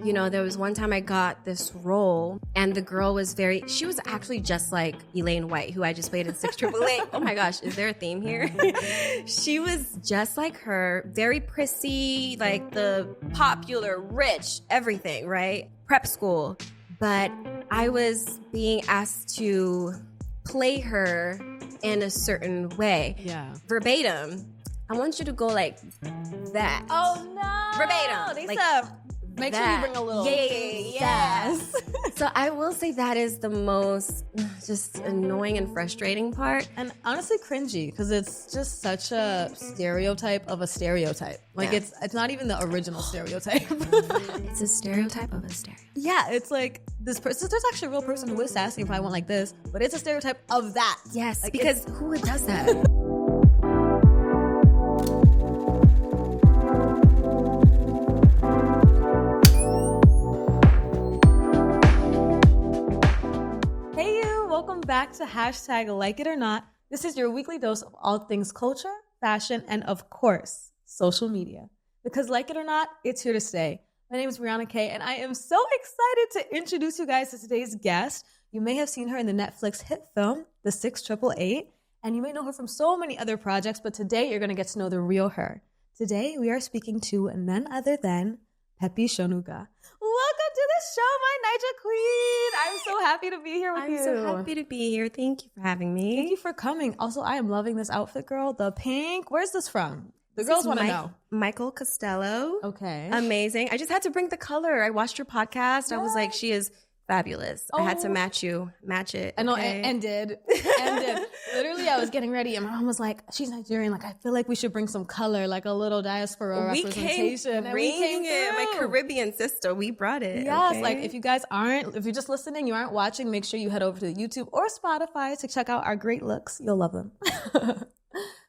you know, there was one time I got this role and the girl was she was actually just like Elaine White, who I just played in 688. Oh my gosh, is there a theme here? She was just like her, very prissy, like the popular, rich, everything, right? Prep school. But I was being asked to play her in a certain way. Yeah. Verbatim. I want you to go like that. Oh no. Verbatim. Lisa, like, make sure you bring a little yes. So I will say that is the most just annoying and frustrating part. And honestly cringy, because it's just such a stereotype of a stereotype. Like it's not even the original stereotype. It's a stereotype of a stereotype. Yeah, it's like this person. There's actually a real person who is asking if I want like this, but it's a stereotype of that. Yes, like, because who does that? Welcome back to hashtag Like It or Not. This is your weekly dose of all things culture, fashion, and of course, social media. Because like it or not, it's here to stay. My name is Brianna Kay, and I am so excited to introduce you guys to today's guest. You may have seen her in the Netflix hit film, The 6888, and you may know her from so many other projects, but today you're going to get to know the real her. Today, we are speaking to none other than Pepi Sonuga. Welcome to the show, my Niger queen. I'm so happy to be here with you. I'm so happy to be here. Thank you for having me. Thank you for coming. Also, I am loving this outfit, girl. The pink. Where's this from? The girls want to know. Michael Costello. Okay. Amazing. I just had to bring the color. I watched your podcast. I was like, she is fabulous. I had to match it. I know, and did. Literally, I was getting ready, and my mom was like, she's Nigerian. Like, I feel like we should bring some color, like a little diaspora representation. We came through. My Caribbean sister, we brought it. Yes, okay? like if you're just listening, you aren't watching, make sure you head over to YouTube or Spotify to check out our great looks. You'll love them.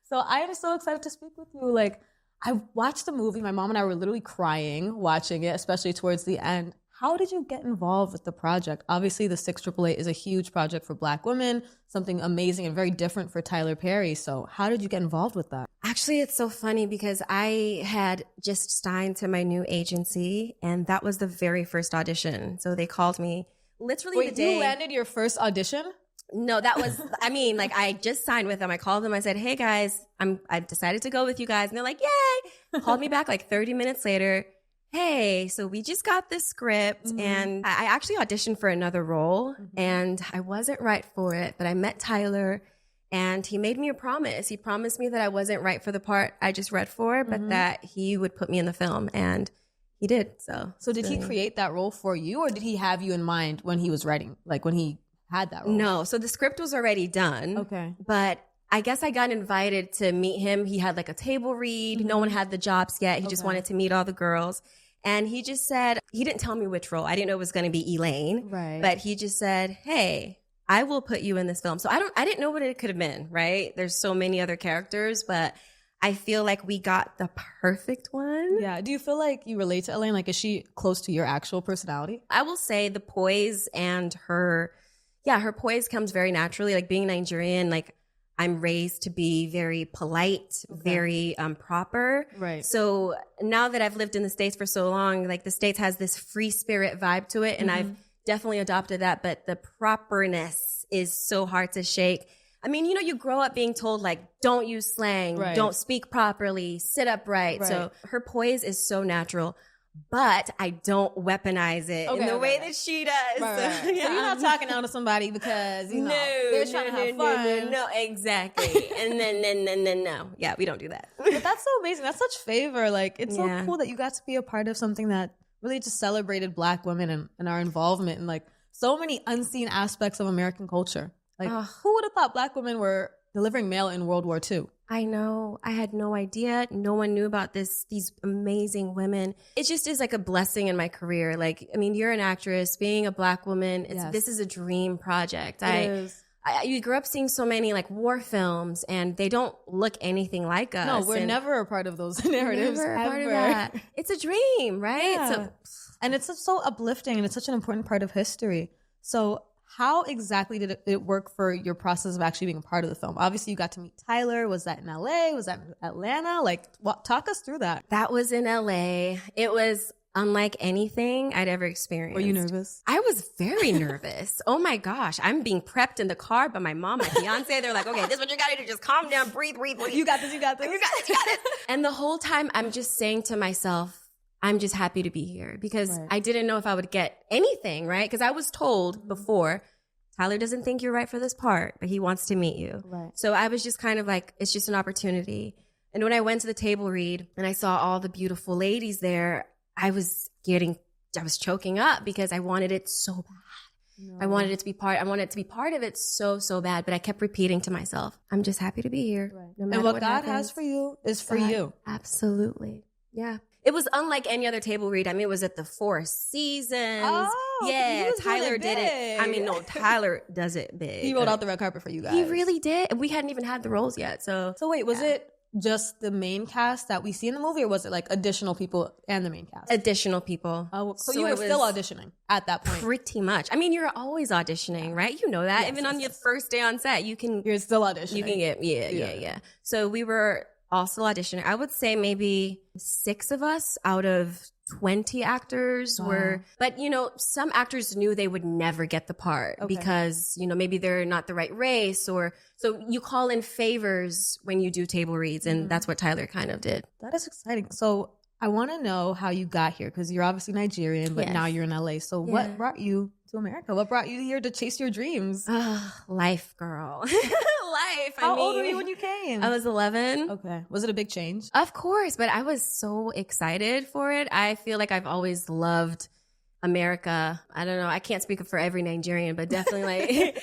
So I am so excited to speak with you. Like, I watched the movie. My mom and I were literally crying watching it, especially towards the end. How did you get involved with the project? Obviously, the 6888 is a huge project for Black women, something amazing and very different for Tyler Perry. So how did you get involved with that? Actually, it's so funny because I had just signed to my new agency, and that was the very first audition. So they called me literally the day. You landed your first audition? No, that was, I just signed with them. I called them. I said, hey, guys, I've decided to go with you guys. And they're like, yay. Called me back like 30 minutes later. Hey, so we just got this script and I actually auditioned for another role and I wasn't right for it, but I met Tyler and he made me a promise. He promised me that I wasn't right for the part I just read for, but that he would put me in the film and he did. So did he create that role for you or did he have you in mind when he was writing, like when he had that role? No, so the script was already done. Okay. But I guess I got invited to meet him. He had like a table read. No one had the jobs yet. He just wanted to meet all the girls. And he just said, he didn't tell me which role. I didn't know it was going to be Elaine. Right. But he just said, hey, I will put you in this film. So I didn't know what it could have been, right? There's so many other characters, but I feel like we got the perfect one. Yeah. Do you feel like you relate to Elaine? Like, is she close to your actual personality? I will say the poise and her poise comes very naturally. Like being Nigerian, like I'm raised to be very polite, very proper. Right. So now that I've lived in the States for so long, like the States has this free spirit vibe to it. And I've definitely adopted that. But the properness is so hard to shake. I mean, you know, you grow up being told like, don't use slang, don't speak properly, sit upright. So her poise is so natural. But I don't weaponize it in the way that she does. So you're not talking down to somebody because, you know, they're trying to have fun. No, exactly. And then, no. Yeah, we don't do that. But that's so amazing. That's such favor. Like, it's so cool that you got to be a part of something that really just celebrated Black women and our involvement in, like, so many unseen aspects of American culture. Like, who would have thought Black women were delivering mail in World War II? I know. I had no idea. No one knew about these amazing women. It just is like a blessing in my career. Like, I mean, you're an actress, being a Black woman. This is a dream project. You grew up seeing so many like war films and they don't look anything like us. No, we're never a part of those narratives. Never a part of that. It's a dream, right? Yeah. And it's so uplifting and it's such an important part of history. So how exactly did it work for your process of actually being a part of the film? Obviously, you got to meet Tyler. Was that in LA? Was that in Atlanta? Like, talk us through that. That was in LA. It was unlike anything I'd ever experienced. Were you nervous? I was very nervous. Oh my gosh. I'm being prepped in the car by my mom, my fiance. They're like, okay, this is what you gotta do. Just calm down, breathe. You got this. And the whole time I'm just saying to myself, I'm just happy to be here because I didn't know if I would get anything, right? Because I was told before, Tyler doesn't think you're right for this part, but he wants to meet you. Right. So I was just kind of like, it's just an opportunity. And when I went to the table read and I saw all the beautiful ladies there, I was choking up because I wanted it so bad. No. I wanted it to be part of it so bad. But I kept repeating to myself, I'm just happy to be here. Right. No and what God has for you is for you. Absolutely. Yeah. It was unlike any other table read. I mean, it was at the Four Seasons. Oh, yeah, Tyler did it. I mean, no, Tyler does it big. He rolled out the red carpet for you guys. He really did. We hadn't even had the roles yet. So wait, was it just the main cast that we see in the movie, or was it like additional people and the main cast? Additional people. Oh, so you were still auditioning at that point? Pretty much. I mean, you're always auditioning, right? You know that. Even on your first day on set, you're still auditioning. You can get, yeah. So we were also auditioning. I would say maybe 6 of us out of 20 actors were, but some actors knew they would never get the part because, maybe they're not the right race so you call in favors when you do table reads. And that's what Tyler kind of did. That is exciting. So I want to know how you got here because you're obviously Nigerian, but now you're in LA. So what brought you to America? What brought you here to chase your dreams? Life, girl. Life. How old were you when you came? I was 11. Okay. Was it a big change? Of course, but I was so excited for it. I feel like I've always loved America. I don't know. I can't speak for every Nigerian, but definitely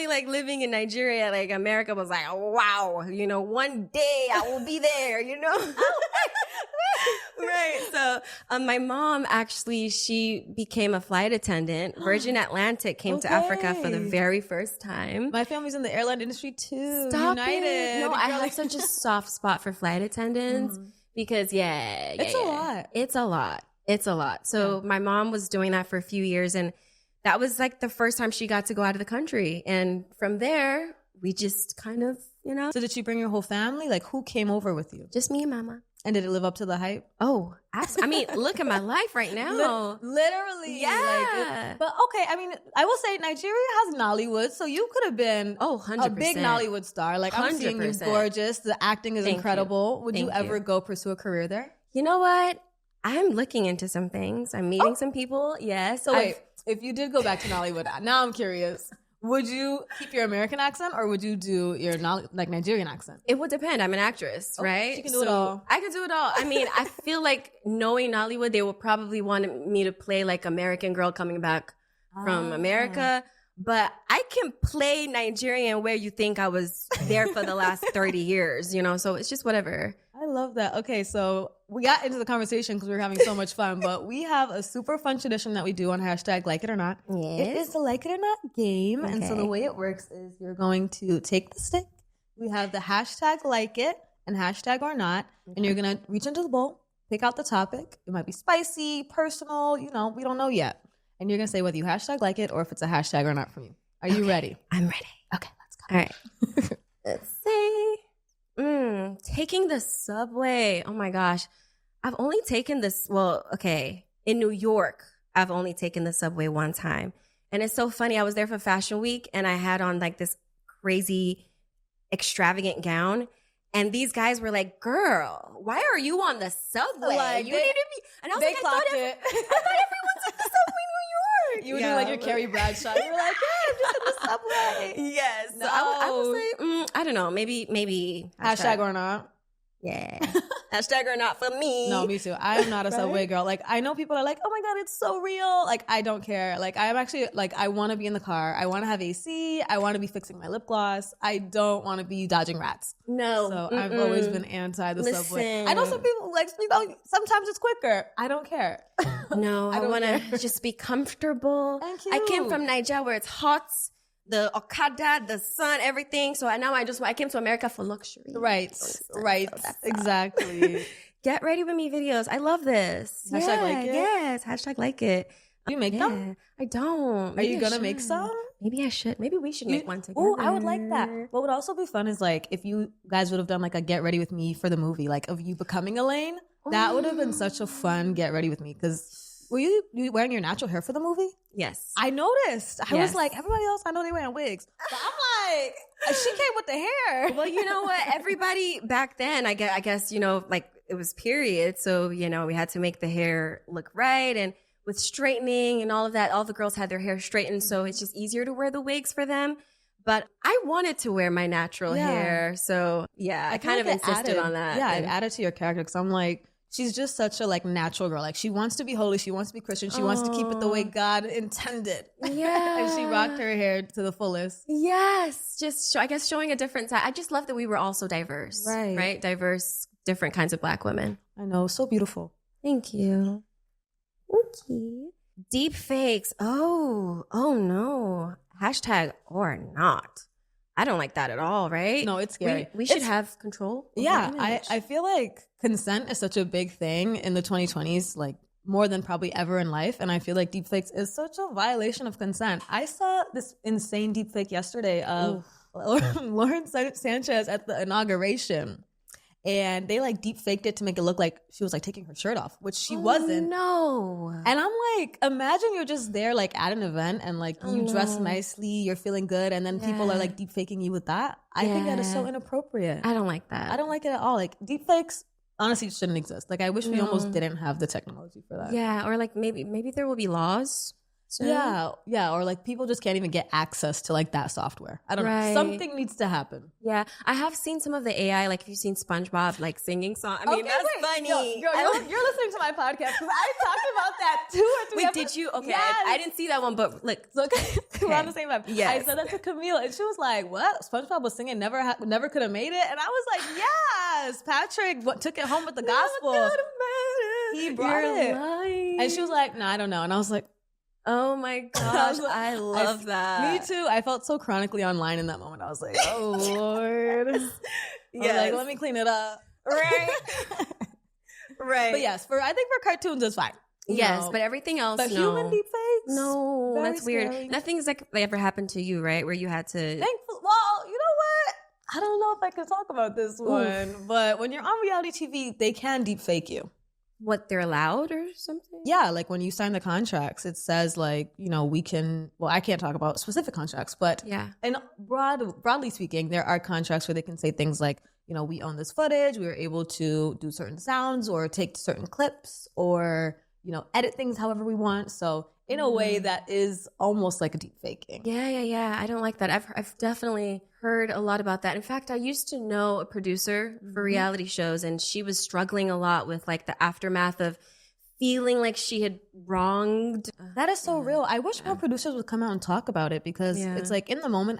like living in Nigeria, like America was like, wow, one day I will be there, Right. So my mom actually, she became a flight attendant. Virgin Atlantic came to Africa for the very first time. My family's in the airline industry too. Stop United. It. No, I have such a soft spot for flight attendants because it's a lot. It's a lot. So my mom was doing that for a few years and that was like the first time she got to go out of the country. And from there, we just kind of, So did she bring your whole family? Like who came over with you? Just me and mama. And did it live up to the hype? Oh, I mean, look at my life right now. Literally. Yeah. But okay, I mean, I will say Nigeria has Nollywood, so you could have been 100%. a big Nollywood star. Like 100%. I'm seeing you gorgeous. The acting is incredible. Would you ever go pursue a career there? You know what? I'm looking into some things. I'm meeting some people. Yeah. So if you did go back to Nollywood, now I'm curious. Would you keep your American accent or would you do your Nigerian accent? It would depend. I'm an actress, right? You can do it all. I can do it all. I mean, I feel like knowing Nollywood, they will probably want me to play like American girl coming back from America. But I can play Nigerian where you think I was there for the last 30 years, so it's just whatever. I love that. Okay, so we got into the conversation because we were having so much fun, but we have a super fun tradition that we do on hashtag Like It or Not. Yes. It is the Like It or Not game. Okay. And so the way it works is you're going to take the stick. We have the hashtag Like It and hashtag or Not, and you're going to reach into the bowl, pick out the topic. It might be spicy, personal, we don't know yet. And you're going to say whether you hashtag like it or if it's a hashtag or not from you. Are you ready? I'm ready. Okay, let's go. All right. Let's say, taking the subway. Oh my gosh. I've only taken this, in New York, I've only taken the subway one time. And it's so funny. I was there for Fashion Week and I had on like this crazy extravagant gown. And these guys were like, girl, why are you on the subway? Like, you need to be. And I was like, I thought everyone took the subway in New York. You were doing like your Carrie Bradshaw. You were like, yeah, I'm just in the subway. Yes. So I was like, I don't know, maybe. Hashtag or not. Yeah. Hashtag or not for me. No, me too. I am not a subway girl. Like, I know people are like, oh my God, it's so real. Like, I don't care. Like, I'm actually, like, I want to be in the car. I want to have AC. I want to be fixing my lip gloss. I don't want to be dodging rats. No. So I've always been anti the subway. I know some people, like, sometimes it's quicker. I don't care. No, I want to just be comfortable. Thank you. I came from Nigeria where it's hot. The Okada, the sun, everything. So now I came to America for luxury. Right. Exactly. Get ready with me videos. I love this. Hashtag like it? Yes. Hashtag like it. Do you make them? I don't. Are you going to make some? Maybe I should. Maybe we should make one together. Oh, I would like that. What would also be fun is like if you guys would have done like a get ready with me for the movie, like of you becoming Elaine. That would have been such a fun get ready with me. Because were you wearing your natural hair for the movie? Yes. I noticed. I was like, everybody else, I know they wearing wigs. But I'm like, she came with the hair. Well, you know what? Everybody back then, I guess, you know, like it was period. So, you know, we had to make the hair look right. And with straightening and all of that, all the girls had their hair straightened. So it's just easier to wear the wigs for them. But I wanted to wear my natural hair. So, yeah, I kind of insisted on that. Yeah, it added to your character because I'm like, she's just such a like natural girl. Like she wants to be holy. She wants to be Christian. She wants to keep it the way God intended. Yeah. And she rocked her hair to the fullest. Yes. Just, I guess, showing a different side. I just love that we were all so diverse. Right? Diverse, different kinds of Black women. I know. So beautiful. Thank you. Okay. Deep fakes. Oh no. Hashtag or not. I don't like that at all, right? No, it's scary. We should have control. Yeah, I feel like consent is such a big thing in the 2020s, like more than probably ever in life. And I feel like deepfakes is such a violation of consent. I saw this insane deepfake yesterday of Lauren Sanchez at the inauguration. And they like deep faked it to make it look like she was like taking her shirt off, which she wasn't. No. And I'm like, imagine you're just there like at an event and like you dress nicely, you're feeling good, and then people are like deep faking you with that. I think that is so inappropriate. I don't like that. I don't like it at all. Like deep fakes honestly shouldn't exist. Like I wish we almost didn't have the technology for that. Yeah, or like maybe there will be laws. So. Yeah, or like people just can't even get access to like that software. I don't know. Something needs to happen. Yeah, I have seen some of the AI. Like, if you've seen SpongeBob like singing songs, I mean, that's funny. You're listening to my podcast because I talked about that 2 or 3. Wait, did you? Okay, yes. I didn't see that one, but look, we're on the same vibe. Yes. I said that to Camille, and she was like, "What? SpongeBob was singing, never could have made it," and I was like, "Yes, Patrick took it home with the gospel. He brought it." Lying. And she was like, "No, I don't know," and I was like. Oh my gosh, I love that. Me too. I felt so chronically online in that moment. I was like, oh Lord. Yeah, like, let me clean it up. Right. Right. But yes, I think for cartoons it's fine. Yes, but everything else, but human deepfakes? No, that's weird. Nothing's like ever happened to you, right? Where you had to... Well, you know what? I don't know if I can talk about this one, but when you're on reality TV, they can deepfake you. What, they're allowed or something? Yeah, like when you sign the contracts, it says like, you know, we can, well, I can't talk about specific contracts, but and broadly speaking, there are contracts where they can say things like, you know, we own this footage, we are able to do certain sounds or take certain clips or, you know, edit things however we want. So in a way that is almost like a deep faking. Yeah. I don't like that. I've definitely heard a lot about that. In fact, I used to know a producer for reality shows, and she was struggling a lot with like the aftermath of feeling like she had wronged. That is so real. I wish more producers would come out and talk about it because it's like in the moment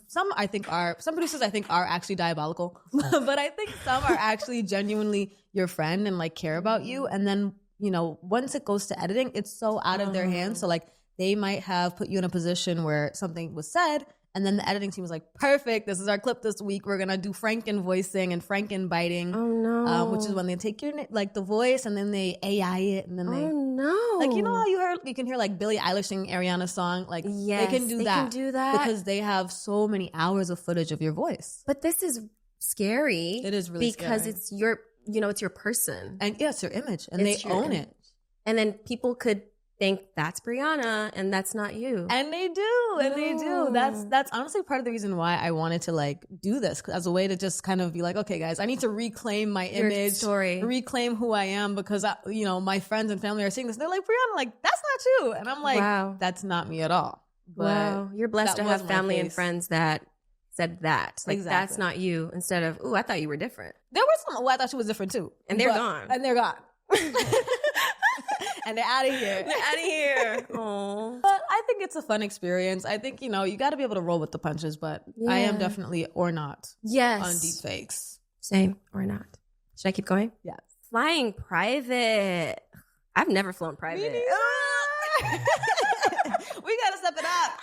some producers I think are actually diabolical, but I think some are actually genuinely your friend and like care about you. And then, you know, once it goes to editing, it's so out of their hands. So like they might have put you in a position where something was said and then the editing team was like, perfect, this is our clip this week. We're going to do Franken voicing and Franken biting. Oh, no. Which is when they take your, like, the voice and then they AI it and then they... Oh, no. Like, you know how you can hear, like, Billie Eilish sing Ariana's song? Like, they can do that. Because they have so many hours of footage of your voice. But this is scary. It is really scary. Because it's your, you know, it's your person. And yeah, it's your image. And they own it. And then people could think that's Brianna and that's not you. And they do. That's honestly part of the reason why I wanted to like do this as a way to just kind of be like, okay guys, I need to reclaim my image, story, reclaim who I am because you know, my friends and family are seeing this. They're like, Brianna, like that's not you. And I'm like, wow, that's not me at all. But wow, you're blessed to have family and friends that said that. Like that's not you instead of, ooh, I thought you were different. There were some, I thought she was different too. And they're gone. And they're out of here. Aww. But I think it's a fun experience. I think, you know, you got to be able to roll with the punches, but I am definitely or not on deepfakes. Same or not. Should I keep going? Yes. Flying private. I've never flown private. We got to step it up.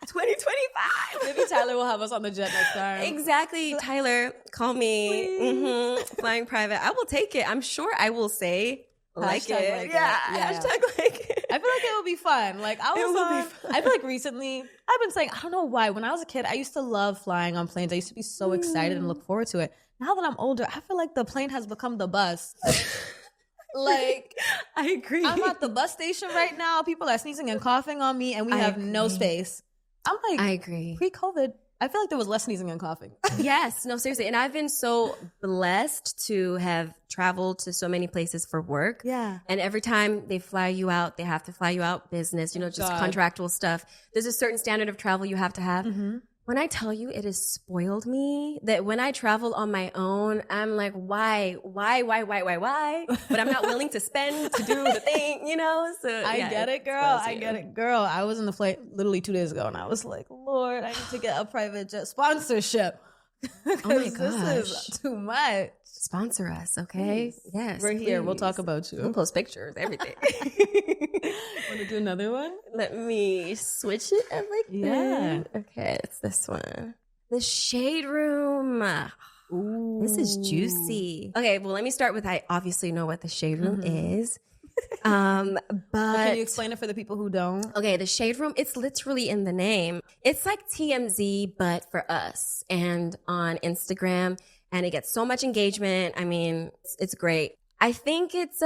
2025. Maybe Tyler will have us on the jet next time. Exactly. Tyler, call me. Flying private. I will take it. I'm sure I will say like it. Hashtag like it. I feel like it would be fun. Like I feel like recently I've been saying, I don't know why. When I was a kid, I used to love flying on planes. I used to be so excited and look forward to it. Now that I'm older, I feel like the plane has become the bus. Like, I agree. I'm at the bus station right now. People are sneezing and coughing on me, and we have no space. I'm like, I agree. Pre-COVID, I feel like there was less sneezing and coughing. Yes, no, seriously. And I've been so blessed to have traveled to so many places for work. Yeah. And every time they fly you out, they have to fly you out business, just contractual stuff. There's a certain standard of travel you have to have. Mm-hmm. When I tell you it has spoiled me that when I travel on my own, I'm like, why? But I'm not willing to spend to do the thing, So I get it, girl. I was in the flight literally 2 days ago and I was like, Lord, I need to get a private jet sponsorship. Oh my gosh. This is too much. Sponsor us, okay? Please. Yes. We're here. We'll talk about you. We'll post pictures, everything. Want to do another one? Let me switch it up like that. Okay, it's this one. The Shade Room. Ooh. This is juicy. Okay, well, let me start with, I obviously know what the Shade Room is. But can you explain it for the people who don't? Okay, the Shade Room, it's literally in the name. It's like TMZ, but for us, and on Instagram, and it gets so much engagement. I mean, it's great. I think it's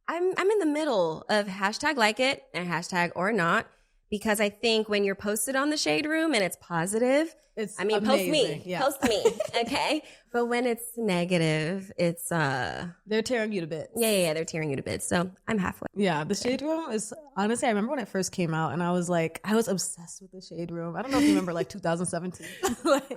I'm in the middle of hashtag like it and hashtag or not, because I think when you're posted on the Shade Room and it's positive, amazing. Post me, post me, okay? But when it's negative, it's they're tearing you to bits. Yeah, they're tearing you to bits. So I'm halfway. Yeah, the Shade Room is honestly, I remember when it first came out, and I was obsessed with the Shade Room. I don't know if you remember, 2017.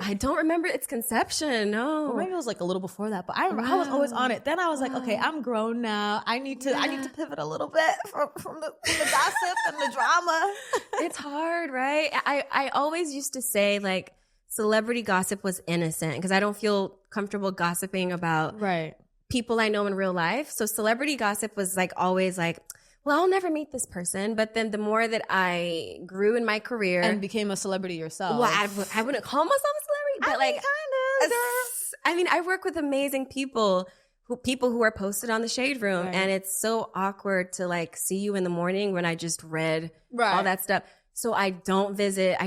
I don't remember its conception. No, or maybe it was a little before that. But I remember I was always on it. Then I was like, okay, I'm grown now. I need to pivot a little bit from the gossip and the drama. It's hard, right? I always used to say celebrity gossip was innocent because I don't feel comfortable gossiping about people I know in real life. So celebrity gossip was always well, I'll never meet this person. But then the more that I grew in my career and became a celebrity yourself. Well, I wouldn't call myself a celebrity, but kind of. I mean, I work with amazing people who are posted on the Shade Room, and it's so awkward to see you in the morning when I just read all that stuff. So I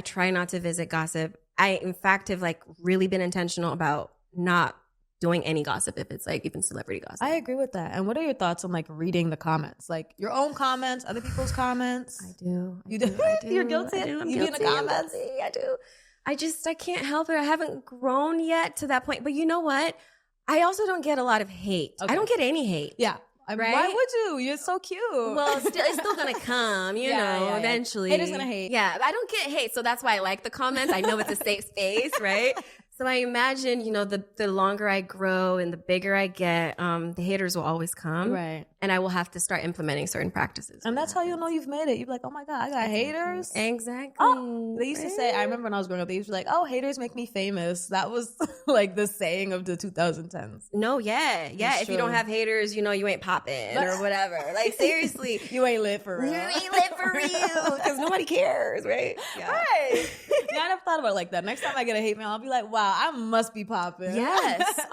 try not to visit gossip. I, in fact, have really been intentional about not doing any gossip if it's even celebrity gossip. I agree with that. And what are your thoughts on reading the comments? Your own comments, other people's comments? I do. You do? You're guilty? I'm you guilty. In the comments? I do. I can't help it. I haven't grown yet to that point. But you know what? I also don't get a lot of hate. Okay. I don't get any hate. Yeah. Right? Why would you? You're so cute. Well, it's still gonna come, eventually. Haters gonna hate. Yeah, I don't get hate, so that's why I like the comments. I know it's a safe space, right? So I imagine, the longer I grow and the bigger I get, the haters will always come. Right. And I will have to start implementing certain practices. And that's how you'll know you've made it. You're like, oh my God, I got haters. Exactly. Oh, they used to say, I remember when I was growing up, they used to be like, oh, haters make me famous. That was the saying of the 2010s. No, yeah. If you don't have haters, you ain't popping or whatever. Seriously. You ain't lit for real. You ain't lit for real. Because nobody cares, right? Yeah. Right. I never thought about it like that. Next time I get a hate mail, I'll be like, wow, I must be popping. Yes.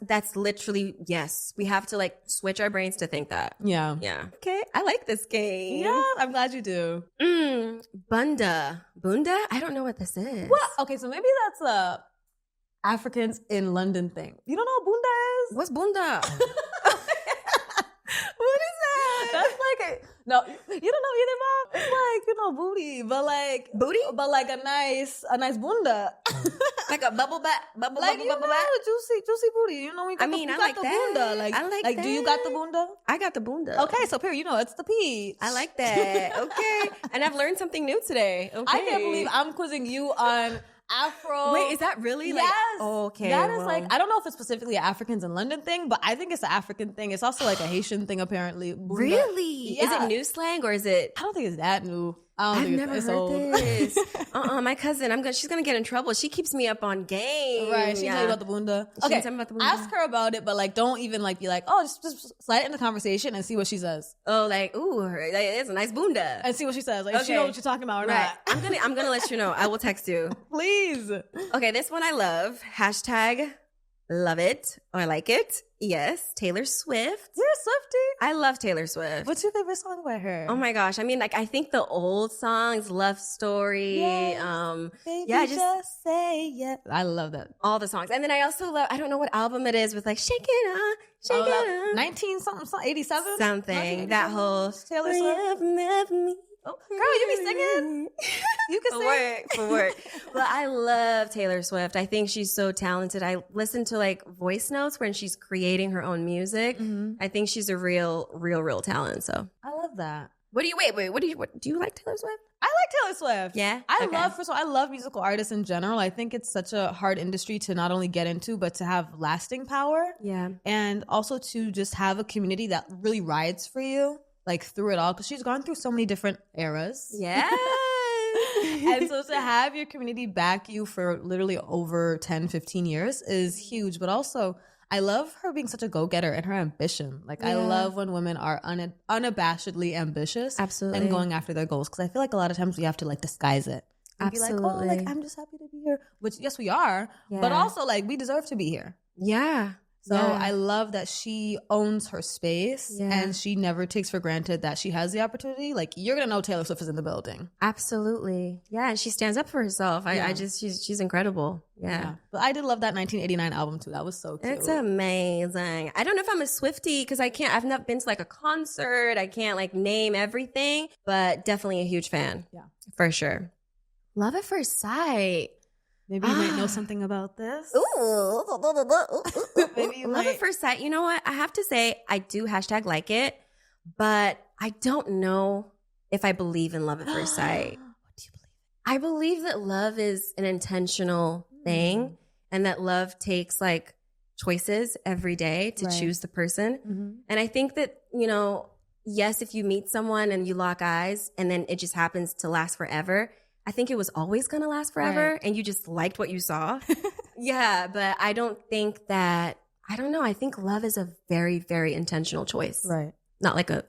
That's literally, yes. We have to switch our brains to think that. Yeah. Okay. I like this game. Yeah, I'm glad you do. Bunda. I don't know what this is. Well, okay, so maybe that's a Africans in London thing. You don't know what bunda is? What's bunda? What is that? That's no, you don't know either, Mom. It's booty, but booty, but a nice bunda, a bubble butt, bubble butt, juicy booty. You know, I like the that. Bunda. I like that. Do you got the bunda? I got the bunda. Okay, so Perry, it's the peach. I like that. Okay, and I've learned something new today. Okay, I can't believe I'm quizzing you on Afro. Wait, is that really? Yes. Okay. That is I don't know if it's specifically an Africans in London thing, but I think it's an African thing. It's also a Haitian thing, apparently. Really? Yeah. Is it new slang or is it? I don't think it's that new. I've never heard this. My cousin, she's gonna get in trouble. She keeps me up on game. Right, she tell you about the bunda. Okay, tell me about the bunda. Ask her about it, but don't even be like, oh, just slide it in the conversation and see what she says. Oh, ooh, it's a nice bunda. And see what she says. If she know what you're talking about or not. I'm gonna let you know. I will text you. Please. Okay, this one I love. Hashtag love it or like it Yes, Taylor Swift. You're a Swiftie? I love Taylor Swift. What's your favorite song by her? Oh my gosh. I mean, like, I think the old songs, Love Story, Baby, yeah, just say yes. I love that. All the songs. And then I also love, I don't know what album it is with like, shake it on, shake it on. 19 something, 87? Something. That whole Taylor Swift. Oh, girl, you be singing. You can sing. For work. But I love Taylor Swift. I think she's so talented. I listen to like voice notes when she's creating her own music. Mm-hmm. I think she's a real talent. So I love that. What do you do you like Taylor Swift? I like Taylor Swift. Yeah. I love musical artists in general. I think it's such a hard industry to not only get into, but to have lasting power. Yeah. And also to just have a community that really rides for you. Like through it all, because she's gone through so many different eras. Yeah. And so to have your community back you for literally over 10, 15 years is huge. But also, I love her being such a go-getter and her ambition. Like, I love when women are unabashedly ambitious. Absolutely. And going after their goals. Because I feel like a lot of times we have to, like, disguise it. And Absolutely. be like, oh, like, I'm just happy to be here. Which, yes, we are. Yeah. But also, like, we deserve to be here. Yeah. So I love that she owns her space and she never takes for granted that she has the opportunity. Like, you're going to know Taylor Swift is in the building. Absolutely. Yeah. And she stands up for herself. She's incredible. Yeah. But I did love that 1989 album too. That was so cute. It's amazing. I don't know if I'm a Swiftie because I've not been to like a concert. I can't like name everything, but definitely a huge fan. Yeah. For sure. Love at First Sight. Maybe you might know something about this. Ooh. Maybe Love at First Sight. You know what? I have to say, I do #like it, but I don't know if I believe in love at first sight. What do you believe? I believe that love is an intentional thing and that love takes like choices every day to choose the person. Mm-hmm. And I think that, you know, yes, if you meet someone and you lock eyes and then it just happens to last forever, I think it was always going to last forever and you just liked what you saw. Yeah, but I don't think that, I don't know. I think love is a very, very intentional choice. Right. Not like a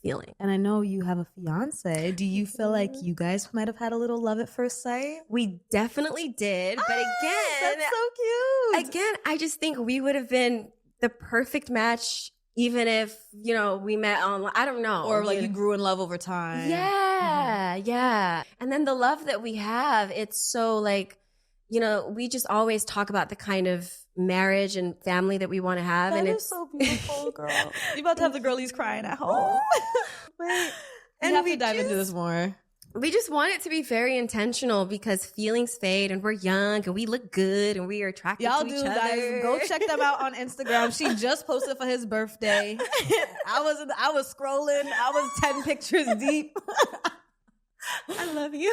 feeling. And I know you have a fiance. Do you feel like you guys might have had a little love at first sight? We definitely did. But again, that's so cute. Again, I just think we would have been the perfect match even if, you know, we met online. I don't know. Or like you grew in love over time. Yeah, yeah. And then the love that we have, it's so like, you know, we just always talk about the kind of marriage and family that we want to have. That and is so beautiful, girl. You about to have the girlies crying at home. Wait. And we have to dive into this more. We just want it to be very intentional because feelings fade and we're young and we look good and we are attracted to each other. Guys. Go check them out on Instagram. She just posted for his birthday. I was scrolling. I was 10 pictures deep. I love you.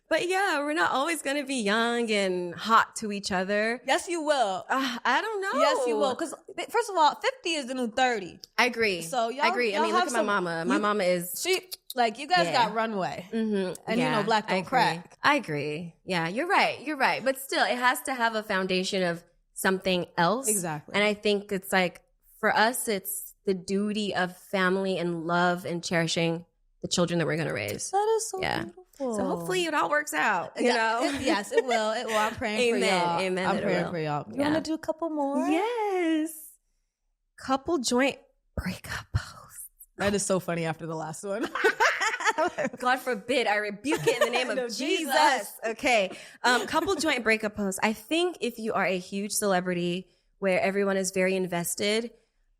But yeah, we're not always going to be young and hot to each other. Yes, you will. I don't know. Yes, you will. Because first of all, 50 is the new 30. I agree. So I agree. I mean, look at my mama. My mama is... Like, you guys got runway. Mm-hmm. And you know, black don't crack. I agree. Yeah, you're right. But still, it has to have a foundation of something else. Exactly. And I think it's like, for us, it's the duty of family and love and cherishing the children that we're going to raise. That is so beautiful. So hopefully it all works out, you know? Yes, it will. It will. I'm praying for y'all. Amen. I'm praying for y'all. You want to do a couple more? Yes. Couple joint breakup posts. That is so funny after the last one. God forbid. I rebuke it in the name of Jesus. Okay. Couple joint breakup posts. I think if you are a huge celebrity where everyone is very invested,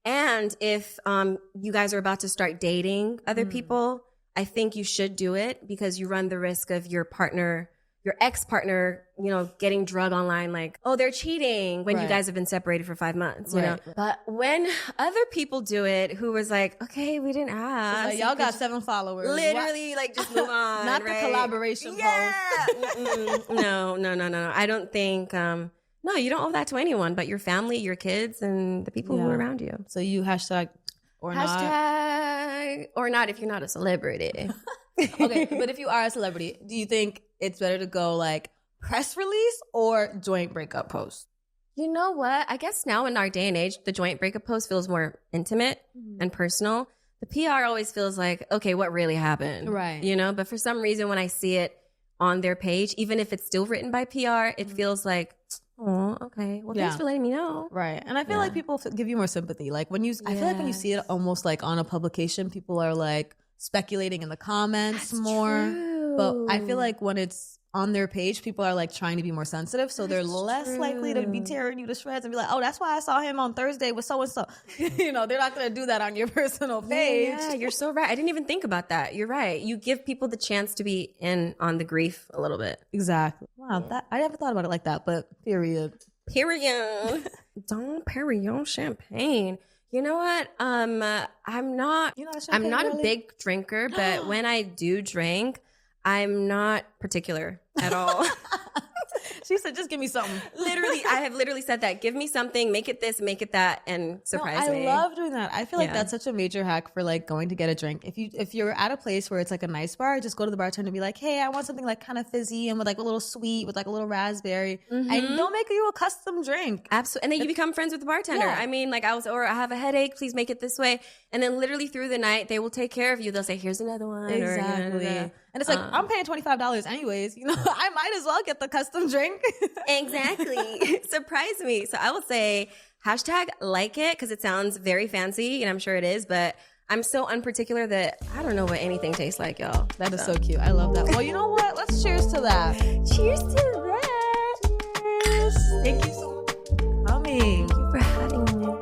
and if you guys are about to start dating other people, I think you should do it because you run the risk of your partner, your ex-partner, you know, getting drug online like, oh, they're cheating when you guys have been separated for 5 months, you know? But when other people do it, who was like, okay, we didn't ask. Like, y'all got 7 followers. Literally, like, just move on. Not the collaboration post. No. I don't think, no, you don't owe that to anyone but your family, your kids, and the people who are around you. So you hashtag or not if you're not a celebrity. Okay, but if you are a celebrity, do you think it's better to go like press release or joint breakup post? You know what? I guess now in our day and age, the joint breakup post feels more intimate and personal. The PR always feels like, okay, what really happened? Right. You know, but for some reason, when I see it on their page, even if it's still written by PR, it feels like, Oh, okay. Well, thanks for letting me know. Right. And I feel like people give you more sympathy. Like I feel like when you see it almost like on a publication, people are like speculating in the comments more. True. But I feel like when it's on their page, people are like trying to be more sensitive. So they're less likely to be tearing you to shreds and be like, oh, that's why I saw him on Thursday with so-and-so. You know, they're not going to do that on your personal page. Yeah, you're so right. I didn't even think about that. You're right. You give people the chance to be in on the grief a little bit. Exactly. Wow. I never thought about it like that, but period. Dom Perignon champagne. You know what? I'm not a big drinker, but when I do drink, I'm not particular at all. She said, just give me something. Literally, I have literally said that. Give me something, make it this, make it that, and surprise me. I love doing that. I feel like that's such a major hack for like going to get a drink. If you're at a place where it's like a nice bar, just go to the bartender and be like, hey, I want something like kind of fizzy and with like a little sweet, with like a little raspberry. And they'll make you a custom drink. Absolutely. And then you become friends with the bartender. Yeah. I mean, like I have a headache, please make it this way. And then literally through the night, they will take care of you. They'll say, here's another one. Exactly. And it's like, I'm paying $25 anyways. You know, I might as well get the custom drink. Exactly. Surprise me. So I will say hashtag like it because it sounds very fancy and I'm sure it is, but I'm so unparticular that I don't know what anything tastes like, y'all. That is so cute. I love that. Well, you know what? Let's cheers to that. Cheers to that. Cheers. Thank you so much for coming. Thank you for having me.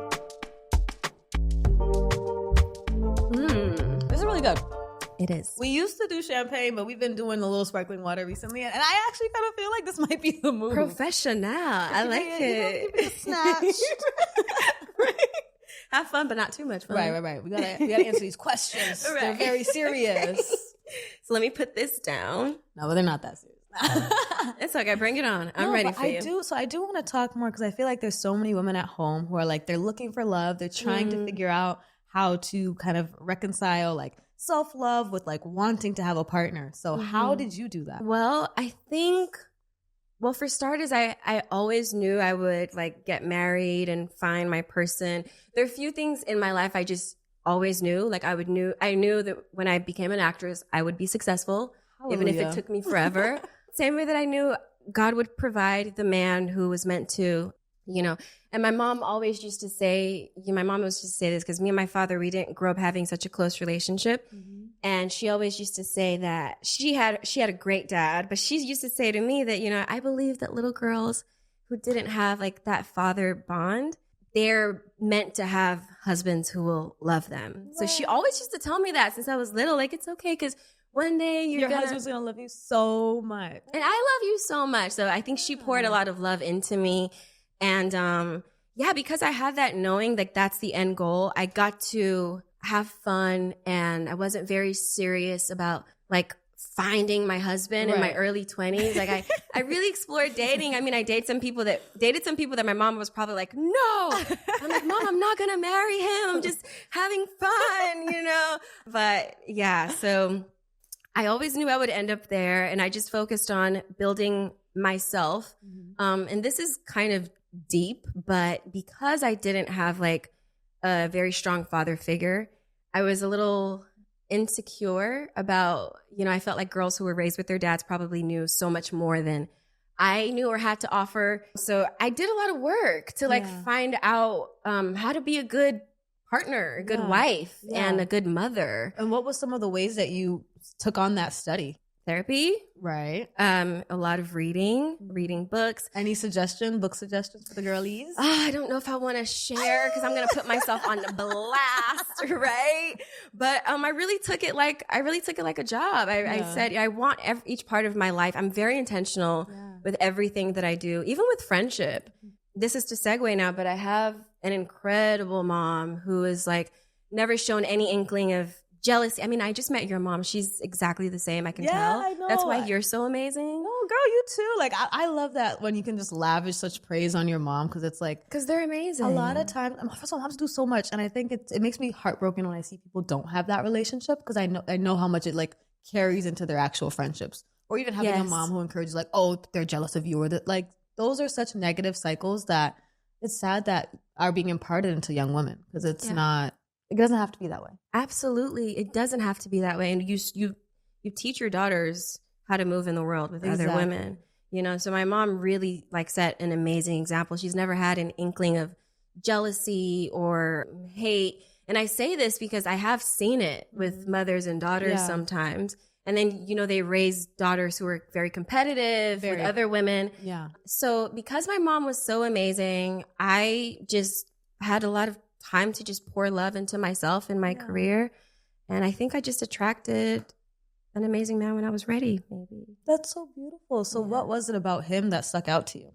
This is really good. It is. We used to do champagne, but we've been doing a little sparkling water recently. And I actually kind of feel like this might be the move. Professional. I like it. Give it a snatch. Right. Have fun, but not too much fun. Right. We gotta answer these questions. Right. They're very serious. So let me put this down. No, but they're not that serious. It's okay. Bring it on. I'm ready for you. I do want to talk more because I feel like there's so many women at home who are like, they're looking for love. They're trying to figure out how to kind of reconcile like self-love with like wanting to have a partner. So how did you do that? Well, I think, for starters, I always knew I would like get married and find my person. There are a few things in my life I just always knew. Like I knew that when I became an actress, I would be successful, even if it took me forever. Same way that I knew God would provide the man who was meant to, you know. And my mom always used to say, this because me and my father, we didn't grow up having such a close relationship. And she always used to say that she had a great dad, but she used to say to me that, you know, I believe that little girls who didn't have like that father bond, they're meant to have husbands who will love them. So she always used to tell me that since I was little, like, it's okay because one day your husband's gonna love you so much. And I love you so much. So I think she poured a lot of love into me. And because I had that knowing like that's the end goal, I got to have fun and I wasn't very serious about like finding my husband in my early 20s. Like I really explored dating. I mean, I dated some people that my mom was probably like, no. I'm like, Mom, I'm not gonna marry him. I'm just having fun, you know? But yeah, so I always knew I would end up there and I just focused on building myself. And this is kind of deep, but because I didn't have like a very strong father figure, I was a little insecure about, you know, I felt like girls who were raised with their dads probably knew so much more than I knew or had to offer. So I did a lot of work to like find out how to be a good partner, a good wife, and a good mother. And what was some of the ways that you took on that study? Therapy. Right. A lot of reading books. Any book suggestions for the girlies? I don't know if I want to share because I'm going to put myself on the blast, right? But I really took it like a job. I said, I want each part of my life. I'm very intentional with everything that I do, even with friendship. This is to segue now, but I have an incredible mom who is like never shown any inkling of jealousy. I mean, I just met your mom. She's exactly the same. I can tell. I know. That's why you're so amazing. No, girl, you too. Like, I love that when you can just lavish such praise on your mom because it's like... Because they're amazing. A lot of times, first of all, moms do so much. And I think it makes me heartbroken when I see people don't have that relationship because I know how much it like carries into their actual friendships. Or even having a mom who encourages like, oh, they're jealous of you. Or that like, those are such negative cycles that it's sad that are being imparted into young women because it's not... It doesn't have to be that way. Absolutely. It doesn't have to be that way. And you teach your daughters how to move in the world with other women. you know, so my mom really like set an amazing example. She's never had an inkling of jealousy or hate. And I say this because I have seen it with mothers and daughters sometimes. And then, you know, they raise daughters who are very competitive with other women. Yeah. So because my mom was so amazing, I just had a lot of time to just pour love into myself and my career. And I think I just attracted an amazing man when I was ready, maybe. That's so beautiful. So what was it about him that stuck out to you?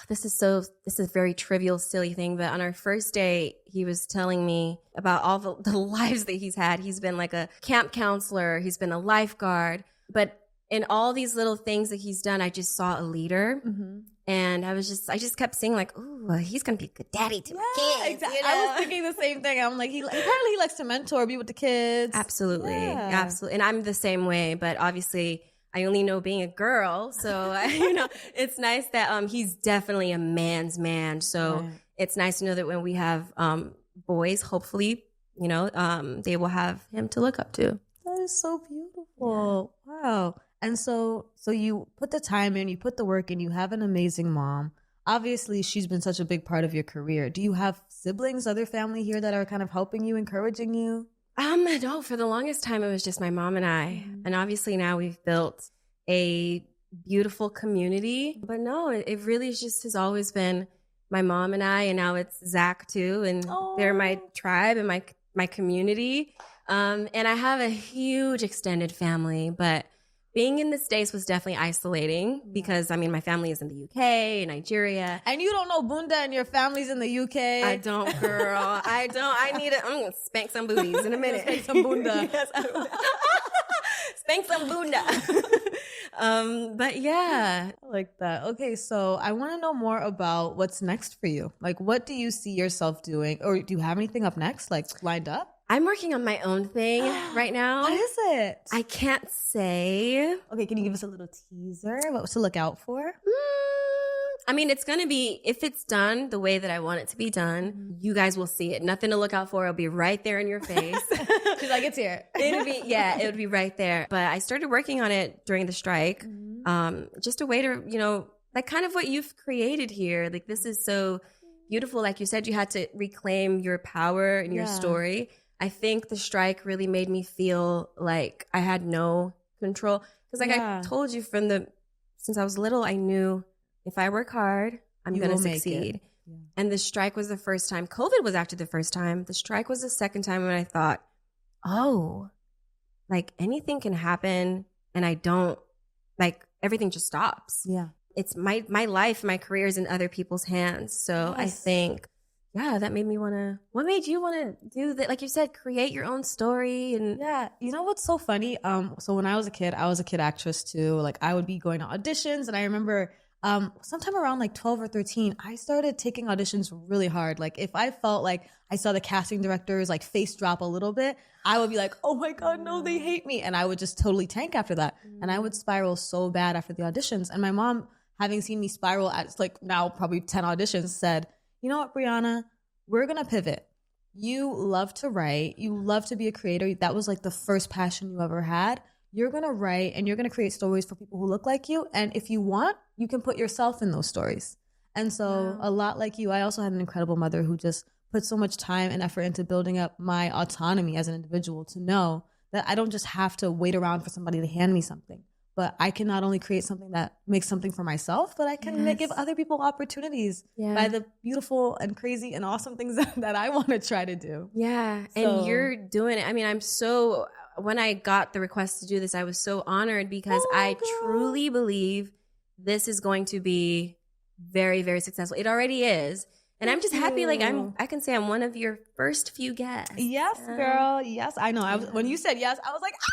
This is a very trivial, silly thing, but on our first date, he was telling me about all the lives that he's had. He's been like a camp counselor. He's been a lifeguard. But in all these little things that he's done, I just saw a leader. Mm-hmm. And I just kept saying like, ooh, he's going to be a good daddy to my kids. Exactly. You know? I was thinking the same thing. I'm like, apparently he likes to mentor, be with the kids. Absolutely. Yeah. Absolutely. And I'm the same way, but obviously I only know being a girl. So, you know, it's nice that he's definitely a man's man. So it's nice to know that when we have boys, hopefully, you know, they will have him to look up to. That is so beautiful. Yeah. Wow. And so you put the time in, you put the work in, you have an amazing mom. Obviously, she's been such a big part of your career. Do you have siblings, other family here that are kind of helping you, encouraging you? No, for the longest time, it was just my mom and I. Mm-hmm. And obviously now we've built a beautiful community. But no, it really just has always been my mom and I. And now it's Zach too. And they're my tribe and my community. And I have a huge extended family, but being in the States was definitely isolating because, I mean, my family is in the UK, Nigeria. And you don't know Bunda and your family's in the UK? I don't, girl. I don't. I'm going to spank some booties in a minute. Spank some Bunda. Yes, I will. Spank some Bunda. But yeah. I like that. Okay, so I want to know more about what's next for you. Like, what do you see yourself doing? Or do you have anything up next, like lined up? I'm working on my own thing right now. What is it? I can't say. Okay, can you give us a little teaser? What to look out for? I mean, it's going to be, if it's done the way that I want it to be done, you guys will see it. Nothing to look out for. It'll be right there in your face. She's like, it's here. It would be right there. But I started working on it during the strike. Just a way to, you know, like kind of what you've created here. Like, this is so beautiful. Like you said, you had to reclaim your power and your story. I think the strike really made me feel like I had no control. Because like I told you since I was little, I knew if I work hard, I'm going to succeed. Yeah. And the strike was the first time. COVID was actually the first time. The strike was the second time when I thought, oh, like anything can happen and I don't, like everything just stops. Yeah. It's my life, my career is in other people's hands. So I think... yeah, that made me want to... What made you want to do that? Like you said, create your own story. And yeah, you know what's so funny? So when I was a kid actress too. Like I would be going to auditions, and I remember sometime around like 12 or 13, I started taking auditions really hard. Like if I felt like I saw the casting directors like face drop a little bit, I would be like, oh my God, no, they hate me. And I would just totally tank after that. And I would spiral so bad after the auditions. And my mom, having seen me spiral at like now probably 10 auditions, said, you know what, Brianna, we're going to pivot. You love to write. You love to be a creator. That was like the first passion you ever had. You're going to write and you're going to create stories for people who look like you. And if you want, you can put yourself in those stories. And so a lot like you, I also had an incredible mother who just put so much time and effort into building up my autonomy as an individual to know that I don't just have to wait around for somebody to hand me something. But I can not only create something that makes something for myself, but I can give other people opportunities by the beautiful and crazy and awesome things that I want to try to do. Yeah. So. And you're doing it. I mean, when I got the request to do this, I was so honored because I truly believe this is going to be very, very successful. It already is. And I'm just happy, like I can say I'm one of your first few guests. Yes, girl. Yes, I know. When you said yes, I was like, ah!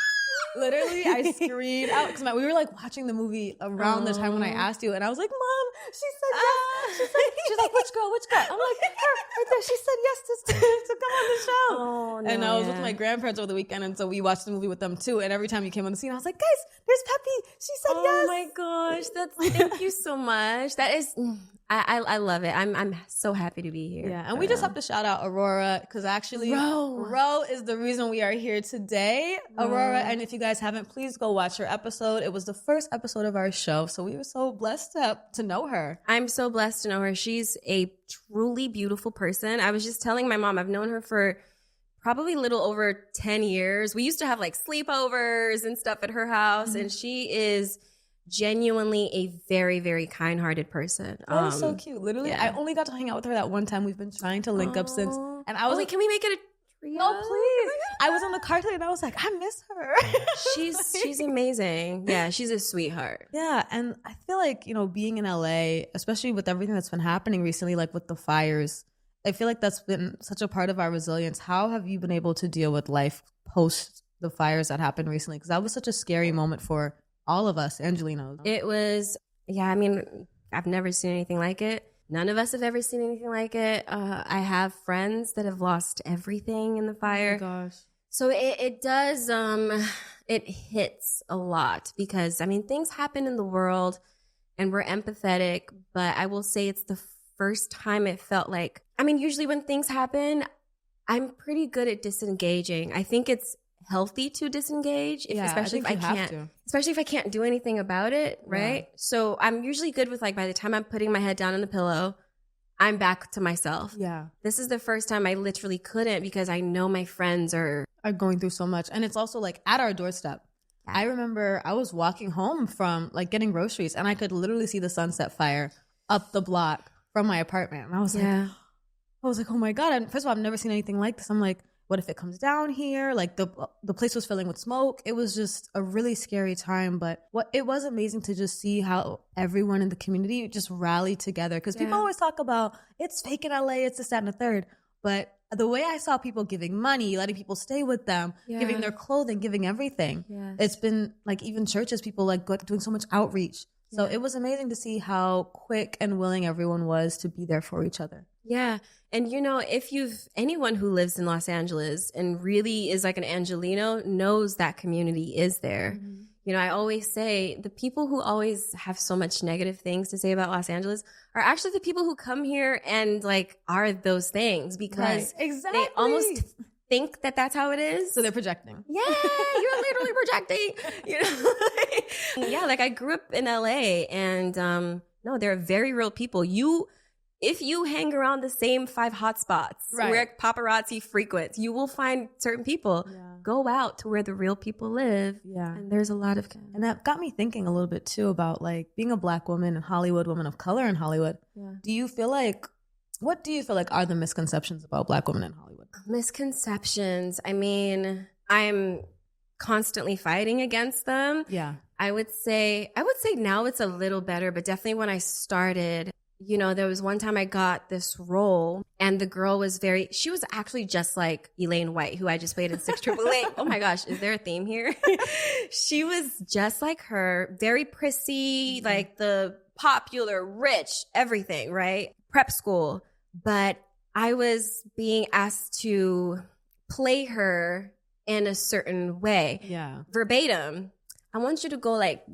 Literally, I screamed out because we were like watching the movie around the time when I asked you, and I was like, "Mom, she said yes." She's like, "Which girl? Which girl?" I'm like, "Her, right there." She said yes to come on the show. Oh, no, and I was with my grandparents over the weekend, and so we watched the movie with them too. And every time you came on the scene, I was like, "Guys, there's Pepi. She said yes." Oh my gosh, thank you so much. That is, I love it. I'm so happy to be here. Yeah, and we just have to shout out Aurora because actually Ro is the reason we are here today. Aurora, and if you guys haven't, please go watch her episode. It was the first episode of our show, so we were so blessed to know her. I'm so blessed to know her. She's a truly beautiful person. I was just telling my mom, I've known her for probably a little over 10 years. We used to have like sleepovers and stuff at her house, and she is genuinely a very, very kind-hearted person. That was so cute. Literally, I only got to hang out with her that one time. We've been trying to link up since. And I was like, can we make it a trio? No, please. I was on the car today and I was like, I miss her. She's amazing. Yeah, she's a sweetheart. Yeah, and I feel like, being in LA, especially with everything that's been happening recently, like with the fires, I feel like that's been such a part of our resilience. How have you been able to deal with life post the fires that happened recently? Because that was such a scary moment for all of us Angelinos. It was, I mean, I've never seen anything like it. None of us have ever seen anything like it. I have friends that have lost everything in the fire. Oh my gosh. So it does, it hits a lot because, I mean, things happen in the world and we're empathetic, but I will say it's the first time it felt like, I mean, usually when things happen, I'm pretty good at disengaging. I think it's healthy to disengage, especially if I can't do anything about it, right? Yeah. So I'm usually good with like by the time I'm putting my head down on the pillow, I'm back to myself. Yeah. This is the first time I literally couldn't because I know my friends are going through so much. And it's also like at our doorstep. Yeah. I remember I was walking home from like getting groceries and I could literally see the Sunset Fire up the block from my apartment. And I was like, oh my God. And first of all, I've never seen anything like this. I'm like, what if it comes down here? Like the place was filling with smoke. It was just a really scary time. But it was amazing to just see how everyone in the community just rallied together. Because people always talk about it's fake in LA, it's this, that, and the third. But the way I saw people giving money, letting people stay with them, giving their clothing, giving everything. Yeah. It's been like even churches, people like doing so much outreach. So it was amazing to see how quick and willing everyone was to be there for each other. Yeah. And, anyone who lives in Los Angeles and really is like an Angelino knows that community is there. Mm-hmm. I always say the people who always have so much negative things to say about Los Angeles are actually the people who come here and like are those things because they almost think that that's how it is. So they're projecting. Yeah, you're literally projecting. Yeah, like I grew up in LA and no, they're very real people. If you hang around the same 5 hotspots where paparazzi frequents, you will find certain people. Yeah. Go out to where the real people live. Yeah. And there's a lot of... And that got me thinking a little bit too about like being a Black woman in Hollywood, woman of color in Hollywood. Yeah. What do you feel like are the misconceptions about Black women in Hollywood? Misconceptions. I mean, I'm constantly fighting against them. Yeah. I would say now it's a little better, but definitely when I started... there was one time I got this role and the girl was she was actually just like Elaine White, who I just played in 688. Oh my gosh, is there a theme here? She was just like her, very prissy, like the popular, rich, everything, right? Prep school. But I was being asked to play her in a certain way. Yeah. Verbatim. I want you to go like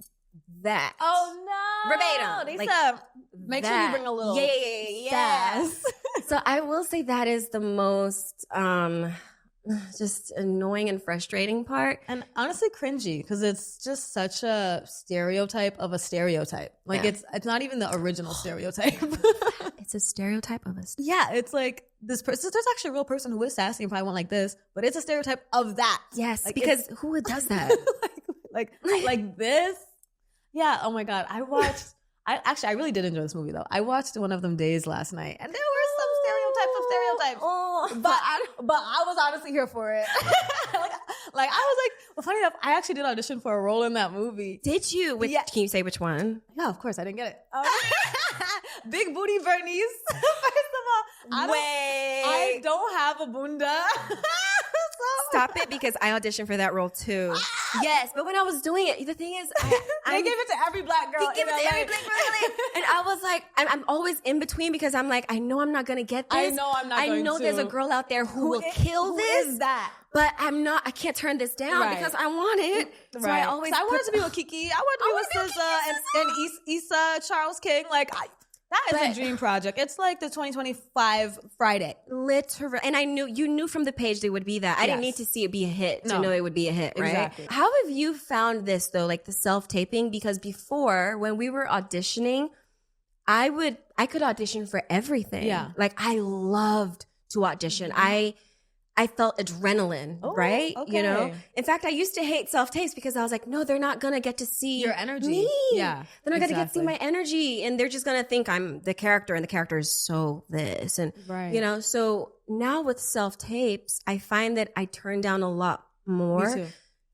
that. Oh no. Verbatim. They said, make sure you bring a little sass. So I will say that is the most just annoying and frustrating part. And honestly cringy because it's just such a stereotype of a stereotype. Like it's not even the original stereotype. It's a stereotype of a stereotype. Yeah, it's like this person, there's actually a real person who is sassy and probably won't like this, but it's a stereotype of that. Yes, like because who does that? like this? Yeah, oh my God. I really did enjoy this movie though. I watched one of them days last night and there were some stereotypes. But I was honestly here for it. like I was like, well, funny enough, I actually did audition for a role in that movie. Did you? Can you say which one? Yeah, of course. I didn't get it. Big booty Bernice. First of all, I don't have a bunda. Stop it, because I auditioned for that role too. Yes, but when I was doing it, the thing is, they gave it to every Black girl. They gave it to every Black girl, and I was like, I'm always in between because I'm like, I know I'm not gonna get this. I know I'm not. I know there's a girl out there who will kill this. Who is that? But I'm not. I can't turn this down because I want it. So I always. I wanted to be with Kiki. I wanted to be with SZA and Issa Charles King. Like That is a dream project. It's like the 2025 Friday. Literally. And you knew from the page they would be that. I didn't need to see it be a hit to know it would be a hit, right? Exactly. How have you found this though, like the self-taping? Because before, when we were auditioning, I could audition for everything. Yeah. Like I loved to audition. I felt adrenaline, right? Okay. You know? In fact, I used to hate self-tapes because I was like, no, they're not going to get to see your energy. Me. Yeah. They're not going to get to see my energy. And they're just going to think I'm the character and the character is so this. And, you know, so now with self-tapes, I find that I turn down a lot more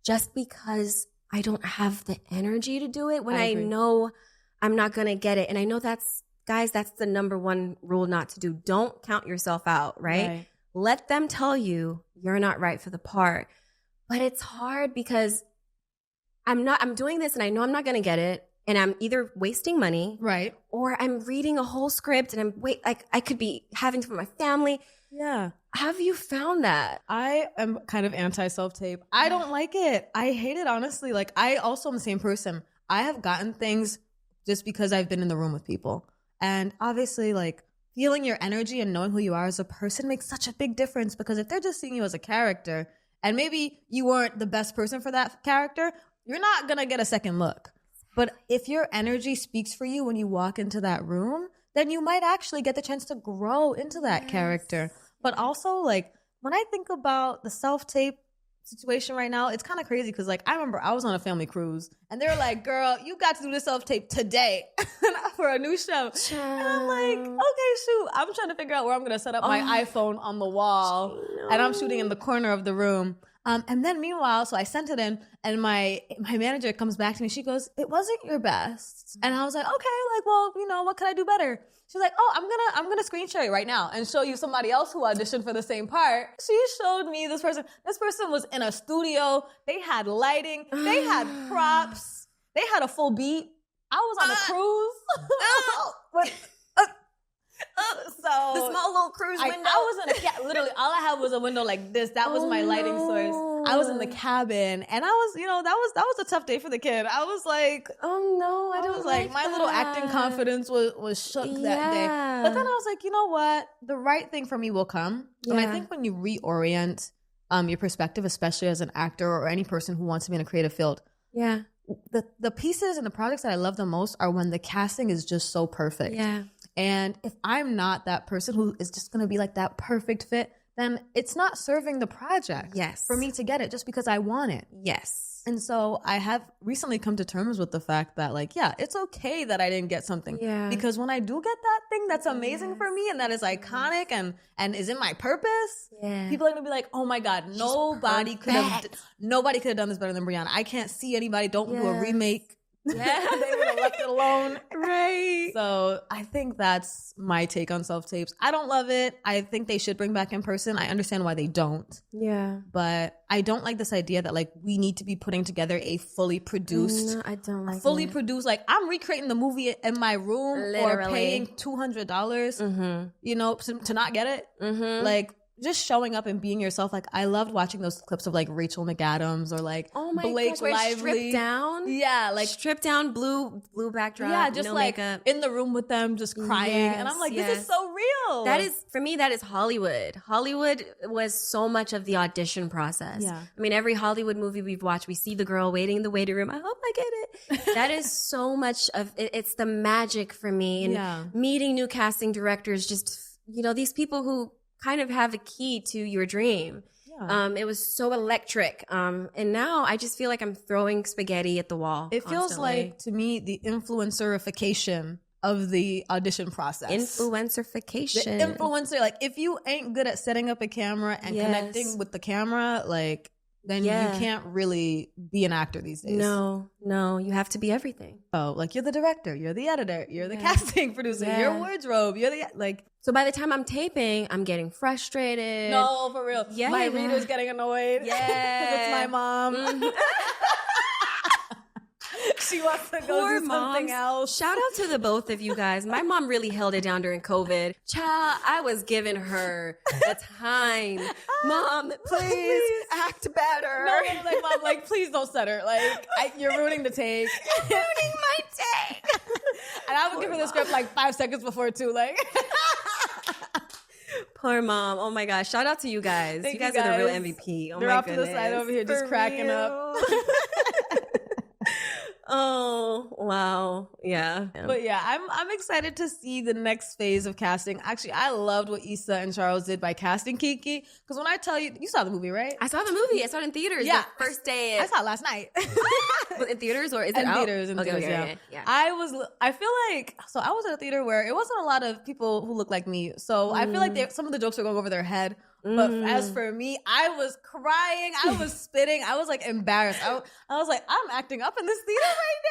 just because I don't have the energy to do it when I know I'm not going to get it. And I know that's the number one rule not to do. Don't count yourself out, right? Let them tell you you're not right for the part. But it's hard because I'm doing this and I know I'm not going to get it. And I'm either wasting money. Right. Or I'm reading a whole script and I could be having to for my family. Yeah. Have you found that? I am kind of anti self-tape. I don't like it. I hate it, honestly. Like, I also am the same person. I have gotten things just because I've been in the room with people. And obviously, like, feeling your energy and knowing who you are as a person makes such a big difference, because if they're just seeing you as a character and maybe you weren't the best person for that character, you're not going to get a second look. But if your energy speaks for you when you walk into that room, then you might actually get the chance to grow into that character. But also, like, when I think about the self-tape situation right now, it's kind of crazy because, like, I remember I was on a family cruise and they were like, girl, you got to do the self-tape today for a new show. And I'm like, okay, shoot. I'm trying to figure out where I'm going to set up my iPhone on the wall. And I'm shooting in the corner of the room. And then meanwhile, so I sent it in and my manager comes back to me. She goes, it wasn't your best. And I was like, okay, like, well, you know, what could I do better? She's like, oh, I'm gonna screen share it right now and show you somebody else who auditioned for the same part. She showed me this person. This person was in a studio. They had lighting. They had props. They had a full beat. I was on a cruise. So the small little cruise window. I was in literally all I had was a window like this. That was my lighting source. I was in the cabin, and I was, you know, that was a tough day for the kid. I was like, oh no, I don't like my little acting confidence was shook that day. But then I was like, you know what? The right thing for me will come. And I think when you reorient your perspective, especially as an actor or any person who wants to be in a creative field, the pieces and the projects that I love the most are when the casting is just so perfect. Yeah. And if I'm not that person who is just going to be like that perfect fit, then it's not serving the project for me to get it just because I want it. Yes. And so I have recently come to terms with the fact that, like, yeah, it's okay that I didn't get something. Yeah. Because when I do get that thing that's amazing for me and that is iconic and is in my purpose, people are going to be like, oh my God, nobody could have done this better than Brianna. I can't see anybody. Don't do a remake. Yeah, they would have left it alone. Right. So I think that's my take on self-tapes. I don't love it. I think they should bring back in person. I understand why they don't. Yeah. But I don't like this idea that, like, we need to be putting together a fully produced. No, I don't like fully produced. Like, I'm recreating the movie in my room or paying $200, you know, to not get it. Like, just showing up and being yourself. Like, I loved watching those clips of, like, Rachel McAdams or, like, Blake Lively. Stripped down? Yeah, like stripped down, blue backdrop. Yeah, just no like makeup. In the room with them, just crying. And I'm like, this is so real. That is, for me, that is Hollywood. Hollywood was so much of the audition process. Yeah. I mean, every Hollywood movie we've watched, we see the girl waiting in the waiting room. I hope I get it. That is so much of it. It's the magic for me. And meeting new casting directors, just, you know, these people who kind of have a key to your dream. It was so electric. And now I just feel like I'm throwing spaghetti at the wall. It feels like, to me, the influencerification of the audition process. Influencerification. The influencer, like, if you ain't good at setting up a camera and connecting with the camera, like, then you can't really be an actor these days. No, you have to be everything. Oh, like, you're the director, you're the editor, you're the casting producer, you're wardrobe, you're the, like. So by the time I'm taping, I'm getting frustrated. No, for real. Yeah. My reader's getting annoyed. Yeah. Because it's my mom. She wants to go do something else. Shout out to the both of you guys. My mom really held it down during COVID. Child, I was giving her the time. Mom, please act better. No, like, Mom, like, please don't stutter. Like, you're ruining the take. You're ruining my take. I I would give her the script like 5 seconds before too. Like, poor mom. Oh my gosh! Shout out to you guys. You guys are the real MVP. Oh They're my off goodness. to the side over here, just cracking up. Oh wow, yeah. But yeah, I'm excited to see the next phase of casting. Actually, I loved what Issa and Charles did by casting Kiki. Because when I tell you, you saw the movie, right? I saw the movie. I saw it in theaters. Yeah, the first day. I saw it last night. In theaters or is it in out? Theaters? In okay, theaters, okay, yeah. yeah. I feel like I was at a theater where it wasn't a lot of people who look like me. So I feel like some of the jokes were going over their head. But as for me, I was crying. I was spitting. I was like embarrassed. I was like, I'm acting up in this theater right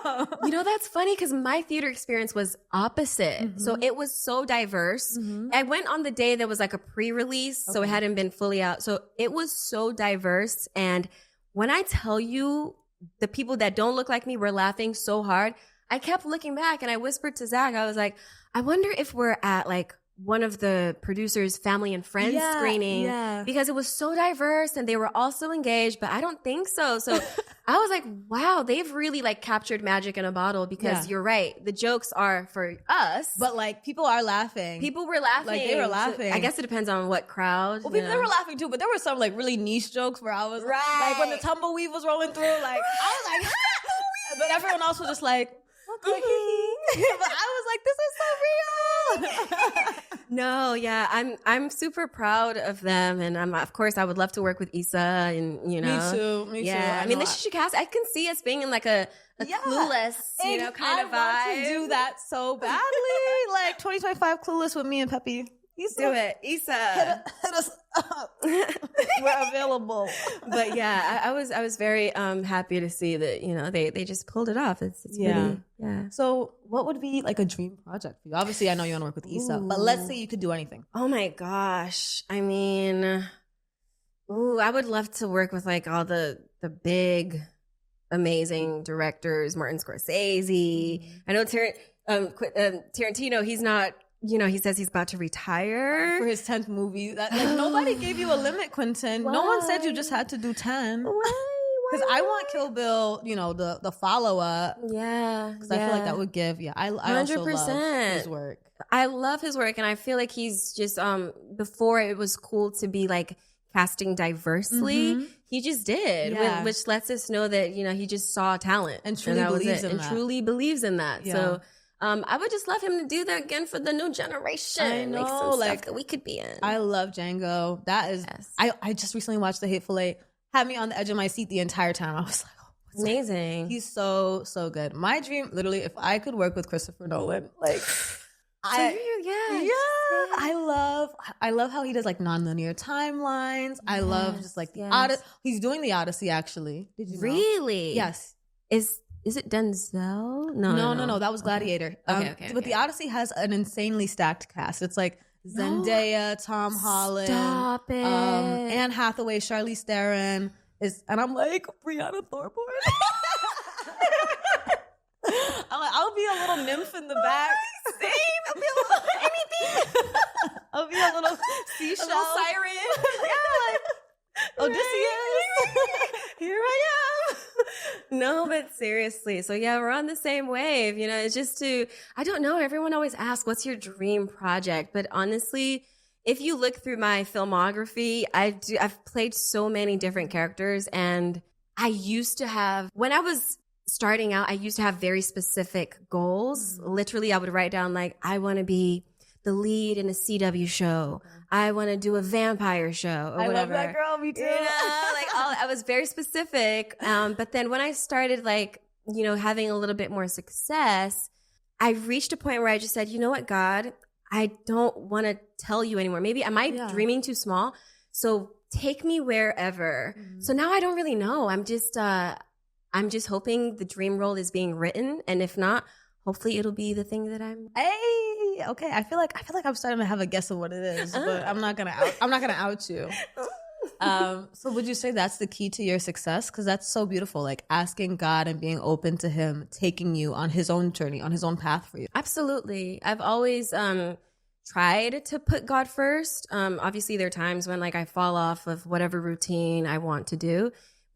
now. You know, that's funny because my theater experience was opposite. So it was so diverse. I went on the day that was like a pre-release, so it hadn't been fully out. So it was so diverse. And when I tell you, the people that don't look like me were laughing so hard, I kept looking back and I whispered to Zach, I was like, I wonder if we're at like one of the producers' family and friends screening because it was so diverse and they were all so engaged, but I don't think so. So I was like, wow, they've really like captured magic in a bottle because you're right. The jokes are for us. But like people are laughing. People were laughing. Like they were laughing. So I guess it depends on what crowd. Well, people, they were laughing too, but there were some like really niche jokes where I was like when the tumbleweave was rolling through, like I was like, but everyone else was just like, okay. But I was like, this is so real. No, yeah, I'm super proud of them, and of course I would love to work with Issa, and you know, me too. I mean, this should cast. I can see us being in like a Clueless, you know, kind of vibe. I want to do that so badly, like 2025 Clueless with me and Pepi. Issa. Do it, Issa. Hit us up. We're available. But yeah, I was very happy to see that, you know, they just pulled it off. It's pretty, yeah. So what would be like a dream project for you? Obviously, I know you want to work with Issa, but let's say you could do anything. Oh my gosh. I mean, I would love to work with like all the big, amazing directors, Martin Scorsese. I know Tarantino, he's not, you know, he says he's about to retire for his 10th movie. That, like, nobody gave you a limit, Quentin. Why? No one said you just had to do 10. Why? Because I want Kill Bill, you know, the follow up. Yeah, because I feel like that would give. Yeah, I 100%. Also love his work. I love his work, and I feel like he's just before it was cool to be like casting diversely. He just did, which lets us know that, you know, he just saw talent and truly believes in that. Truly believes in that. Yeah. So. I would just love him to do that again for the new generation. I know, make some like stuff that we could be in. I love Django. That is, I just recently watched The Hateful Eight. Had me on the edge of my seat the entire time. I was like, oh, what's amazing. That? He's so good. My dream, literally, if I could work with Christopher Nolan, like, I love how he does like non-linear timelines. I love just like the Odyssey. He's doing the Odyssey actually. Did you know? Really? Yes. Is it Denzel? No. That was Gladiator. Okay. But the Odyssey has an insanely stacked cast. It's like Zendaya, Tom Holland, stop it, Anne Hathaway, Charlize Theron, and I'm like Brianna Thorborn. I'll be a little nymph in the back. Same. I'll be a little anything. I'll be a little seashell, a little siren. Odysseus. Here I am. No, but seriously. So yeah, we're on the same wave. You know, it's just I don't know. Everyone always asks, what's your dream project? But honestly, if you look through my filmography, I've played so many different characters. And I used to have, when I was starting out, I used to have very specific goals. Literally, I would write down like, I want to be the lead in a CW show. I want to do a vampire show or whatever. I love that girl, me too. You know, like I was very specific. But then when I started like, you know, having a little bit more success, I reached a point where I just said, you know what, God, I don't want to tell you anymore. Maybe am I dreaming too small? So take me wherever. So now I don't really know. I'm just hoping the dream role is being written. And if not, hopefully it'll be the thing that I'm. Hey, okay. I feel like I'm starting to have a guess of what it is, but I'm not gonna out you. So would you say that's the key to your success? Because that's so beautiful, like asking God and being open to Him taking you on His own journey, on His own path for you. Absolutely. I've always tried to put God first. Obviously, there are times when like I fall off of whatever routine I want to do.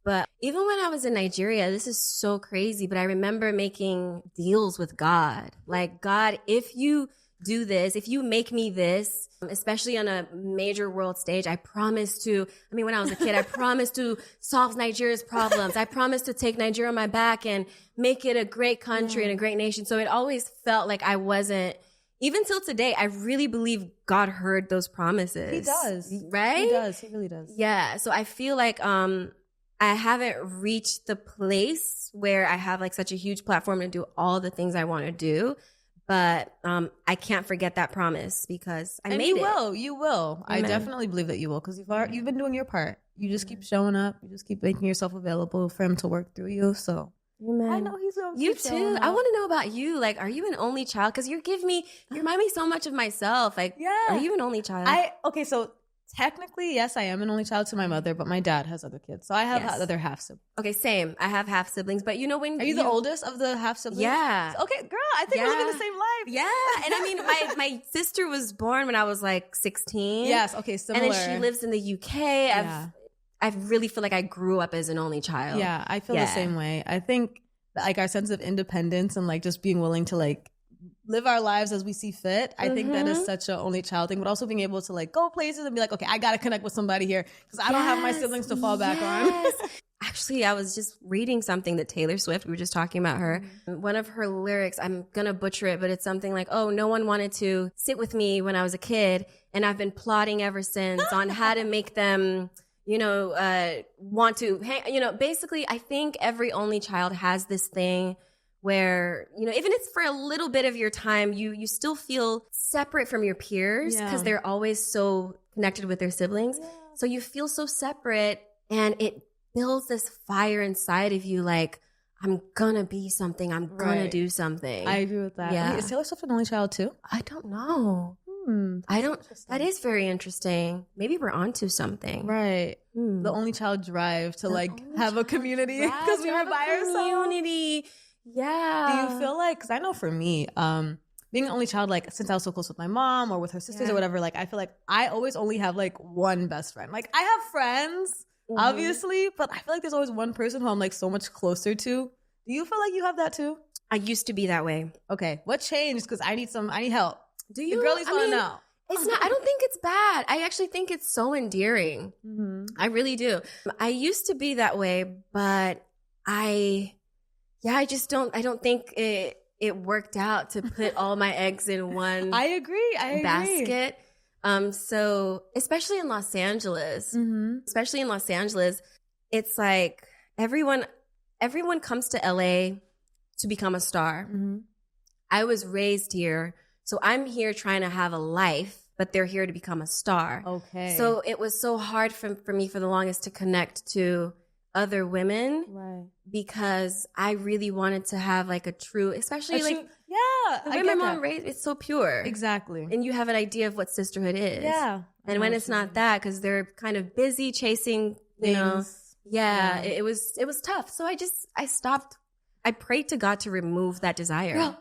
But even when I was in Nigeria, this is so crazy, but I remember making deals with God. Like, God, if you do this, if you make me this, especially on a major world stage, I promise to, when I was a kid, I promised to solve Nigeria's problems. I promised to take Nigeria on my back and make it a great country and a great nation. So it always felt like I wasn't, even till today, I really believe God heard those promises. He does. Right? He does. He really does. Yeah. So I feel like, I haven't reached the place where I have like such a huge platform to do all the things I want to do. But I can't forget that promise because I made it. You will. Amen. I definitely believe that you will because you've been doing your part. You just keep showing up. You just keep making yourself available for him to work through you. So Amen. I know he's going to you too. I want to know about you. Like, are you an only child? Because you remind me so much of myself. Like, are you an only child? So technically, yes, I am an only child to my mother, but my dad has other kids. So I have other half siblings. Okay, same. I have half siblings, but when are you the oldest of the half siblings? Yeah. Okay, girl, I think we're living the same life. Yeah, and my sister was born when I was like 16. Yes, okay, similar. And then she lives in the UK. I really feel like I grew up as an only child. Yeah, I feel the same way. I think like our sense of independence and like just being willing to like live our lives as we see fit. I think that is such an only child thing, but also being able to like go places and be like, okay, I got to connect with somebody here because I don't have my siblings to fall back on. Actually, I was just reading something that Taylor Swift, we were just talking about her. One of her lyrics, I'm going to butcher it, but it's something like, oh, no one wanted to sit with me when I was a kid. And I've been plotting ever since on how to make them, want to hang, basically, I think every only child has this thing where, even if it's for a little bit of your time, you still feel separate from your peers because they're always so connected with their siblings. Yeah. So you feel so separate and it builds this fire inside of you like, I'm gonna be something. I'm gonna do something. I agree with that. Yeah. Wait, is Taylor Swift an only child too? I don't know. That is very interesting. Maybe we're onto something. Right. The only child drive to have a community because we were by ourselves. Community. Yeah. Do you feel like, because I know for me, being an only child, like since I was so close with my mom or with her sisters or whatever, like I feel like I always only have like one best friend. Like I have friends, obviously, but I feel like there's always one person who I'm like so much closer to. Do you feel like you have that too? I used to be that way. Okay. What changed? Because I need help. Do you? The girlies want to know. It's not, I don't think it's bad. I actually think it's so endearing. I really do. I used to be that way, but I don't think it worked out to put all my eggs in one I agree. basket. So especially in Los Angeles, it's like everyone comes to LA to become a star. I was raised here, so I'm here trying to have a life, but they're here to become a star. Okay. So it was so hard for me for the longest to connect to other women, because I really wanted to have like a true, especially the way my mom raised, it's so pure. Exactly. And you have an idea of what sisterhood is. Yeah. And when it's not that, because they're kind of busy chasing, things. It was tough. So I stopped. I prayed to God to remove that desire. Girl,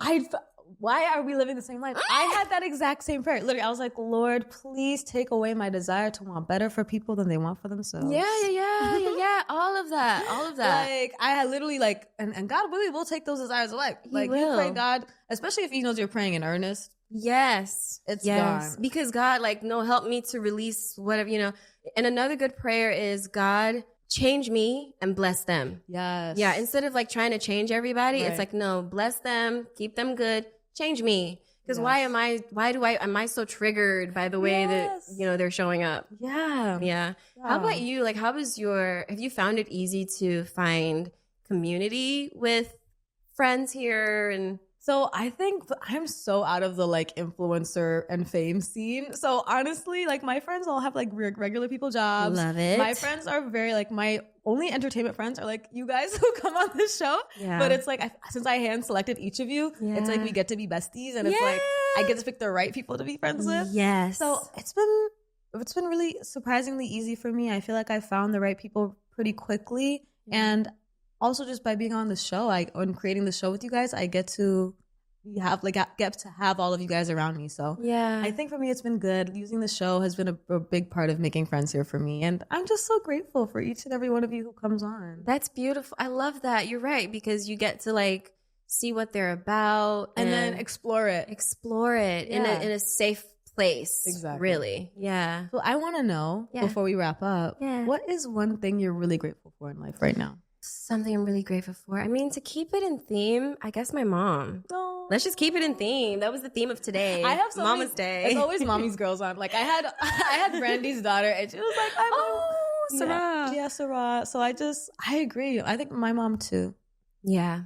why are we living the same life? I had that exact same prayer. Literally, I was like, Lord, please take away my desire to want better for people than they want for themselves. Yeah. All of that. Like, I had literally and God really will take those desires away. Like, you pray God, especially if He knows you're praying in earnest. Yes. It's gone. Because God, help me to release whatever, And another good prayer is, God, change me and bless them. Yes. Yeah. Instead of trying to change everybody, it's like, no, bless them, keep them good, change me. Because am I so triggered by the way that, they're showing up? Yeah. How about you? Have you found it easy to find community with friends here? And so I think I'm so out of the influencer and fame scene. So honestly, my friends all have regular people jobs. Love it. My friends are very my only entertainment friends are you guys who come on this show. Yeah. But it's since I hand selected each of you, it's we get to be besties, and it's I get to pick the right people to be friends with. Yes. So it's been really surprisingly easy for me. I feel like I found the right people pretty quickly, and also just by being on the show, and creating the show with you guys, I get to get to have all of you guys around me. So yeah, I think for me, it's been good. Using the show has been a big part of making friends here for me. And I'm just so grateful for each and every one of you who comes on. That's beautiful. I love that. You're right, because you get to like see what they're about and then explore it in a safe place. Exactly. Really. Yeah. So I want to know, before we wrap up, what is one thing you're really grateful for in life right now? Something I'm really grateful for. I mean, to keep it in theme, I guess my mom. Oh. Let's just keep it in theme. That was the theme of today. I have Mama's Day. It's always mommy's girls on. Like I had Brandy's daughter, and she was like, Sarah. Yeah, Sarah. So I agree. I think my mom too. Yeah.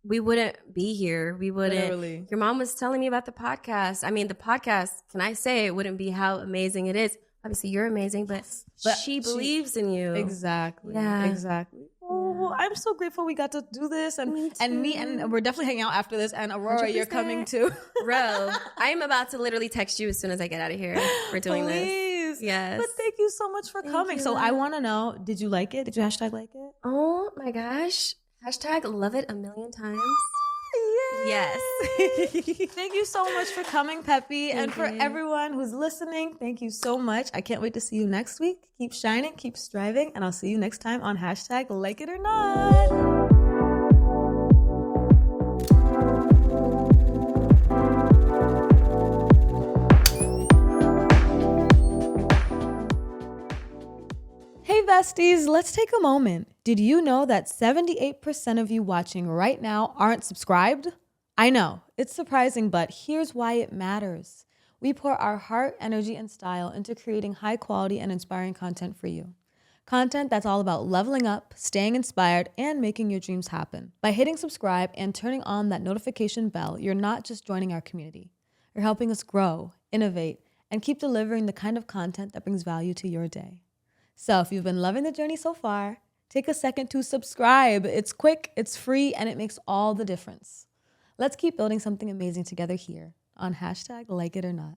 We wouldn't be here. We wouldn't. Literally. Your mom was telling me about the podcast. I mean, the podcast, can I say, it wouldn't be how amazing it is. Obviously, you're amazing, but she believes in you. Exactly. Yeah. Exactly. Oh, well, I'm so grateful we got to do this. And we're definitely hanging out after this. And Aurora, 100%. You're coming too. Bro, I'm about to literally text you as soon as I get out of here. We're doing this. Yes. But thank you so much for coming. So I want to know, did you like it? Did you hashtag like it? Oh my gosh. Hashtag love it 1,000,000 times. Yay. Yes. Thank you so much for coming, Pepi. And for everyone who's listening, thank you so much. I can't wait to see you next week. Keep shining, keep striving, and I'll see you next time on hashtag like it or not. Hey besties, let's take a moment. Did you know that 78% of you watching right now aren't subscribed? I know, it's surprising, but here's why it matters. We pour our heart, energy, and style into creating high quality and inspiring content for you. Content that's all about leveling up, staying inspired, and making your dreams happen. By hitting subscribe and turning on that notification bell, you're not just joining our community. You're helping us grow, innovate, and keep delivering the kind of content that brings value to your day. So if you've been loving the journey so far, take a second to subscribe. It's quick, it's free, and it makes all the difference. Let's keep building something amazing together here on hashtag like it or not.